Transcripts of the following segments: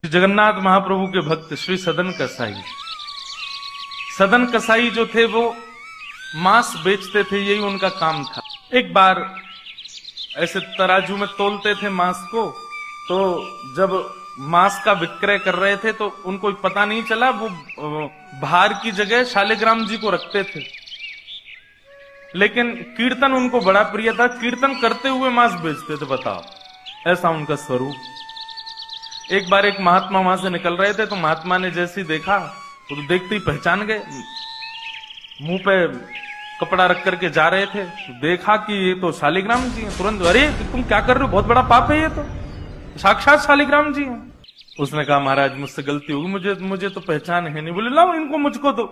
जगन्नाथ महाप्रभु के भक्त श्री सदन कसाई जो थे वो मांस बेचते थे, यही उनका काम था। एक बार ऐसे तराजू में तोलते थे मांस को, तो जब मांस का विक्रय कर रहे थे तो उनको पता नहीं चला, वो भार की जगह शालिग्राम जी को रखते थे। लेकिन कीर्तन उनको बड़ा प्रिय था, कीर्तन करते हुए मांस बेचते थे। बताओ, ऐसा उनका स्वरूप। एक बार एक महात्मा वहां से निकल रहे थे, तो महात्मा ने जैसे ही देखा तो देखते ही पहचान गए। मुंह पे कपड़ा रख करके जा रहे थे, तो देखा कि ये तो शालिग्राम जी हैं। तुरंत, अरे तुम क्या कर रहे हो, बहुत बड़ा पाप है, ये तो साक्षात शालिग्राम जी हैं। उसने कहा, महाराज मुझसे गलती होगी, मुझे तो पहचान है नहीं। बोले, लाओ इनको मुझको दो।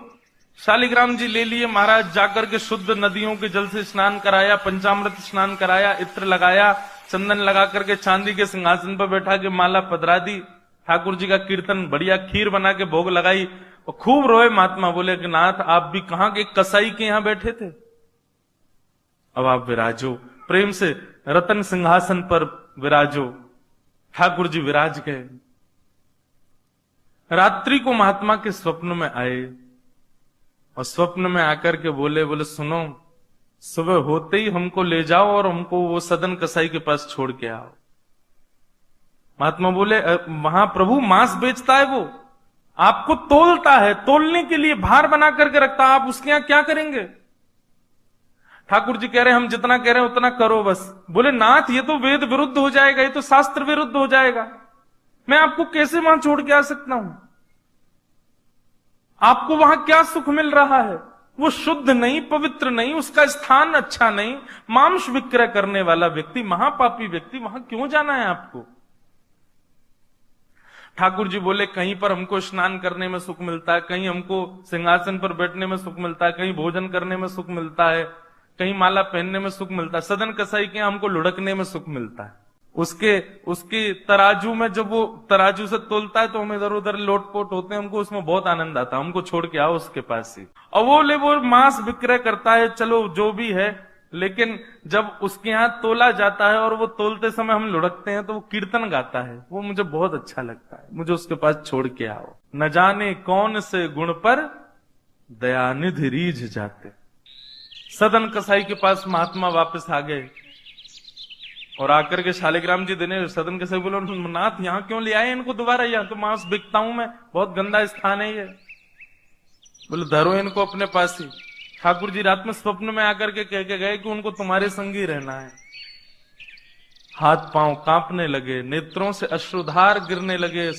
शालिग्राम जी ले लिए महाराज, जाकर के शुद्ध नदियों के जल से स्नान कराया, पंचामृत स्नान कराया, इत्र लगाया, चंदन लगा करके चांदी के सिंहासन पर बैठा के माला पधरा दी, ठाकुर जी का कीर्तन, बढ़िया खीर बना के भोग लगाई और खूब रोए। महात्मा बोले कि नाथ, आप भी कहां के कसाई के यहां बैठे थे, अब आप विराजो, प्रेम से रतन सिंहासन पर विराजो। ठाकुर जी विराज गए। रात्रि को महात्मा के स्वप्न में आए और स्वप्न में आकर के बोले सुनो, सुबह होते ही हमको ले जाओ और हमको वो सदन कसाई के पास छोड़ के आओ। महात्मा बोले, वहां प्रभु मांस बेचता है, वो आपको तोलता है, तोलने के लिए भार बना करके रखता है, आप उसके यहां क्या करेंगे? ठाकुर जी कह रहे हैं, हम जितना कह रहे हैं उतना करो बस। बोले, नाथ ये तो वेद विरुद्ध हो जाएगा, ये तो शास्त्र विरुद्ध हो जाएगा, मैं आपको कैसे वहां छोड़ के आ सकता हूं? आपको वहां क्या सुख मिल रहा है? वो शुद्ध नहीं, पवित्र नहीं, उसका स्थान अच्छा नहीं, मांस विक्रय करने वाला व्यक्ति, महापापी व्यक्ति, वहां क्यों जाना है आपको? ठाकुर जी बोले, कहीं पर हमको स्नान करने में सुख मिलता है, कहीं हमको सिंहासन पर बैठने में सुख मिलता है, कहीं भोजन करने में सुख मिलता है, कहीं माला पहनने में सुख मिलता है। सदन कसाई के हमको लुढ़कने में सुख मिलता है। उसके तराजू में जब वो तराजू से तोलता है तो हम इधर उधर लोटपोट होते हैं, हमको उसमें बहुत आनंद आता है, हमको छोड़ के आओ उसके पास ही। और वो मांस विक्रय करता है, चलो जो भी है, लेकिन जब उसके यहां तोला जाता है और वो तोलते समय हम लुढ़कते हैं तो वो कीर्तन गाता है, वो मुझे बहुत अच्छा लगता है, मुझे उसके पास छोड़ के आओ। न जाने कौन से गुण पर दयानिधि रीझ जाते। सदन कसाई के पास महात्मा वापस आ गए और आकर के शालिग्राम जी देने। सदन कसाई बोलो, नाथ यहां क्यों ले आए इनको दोबारा, यहां तो मांस बिकता हूं मैं, बहुत गंदा स्थान है ये। बोले, धरो इनको अपने पास ही। ठाकुर जी रात में स्वप्न में आकर के कह के गए कि उनको तुम्हारे संग ही रहना है। हाथ पांव कांपने लगे, नेत्रों से अश्रुधार गिरने लगे।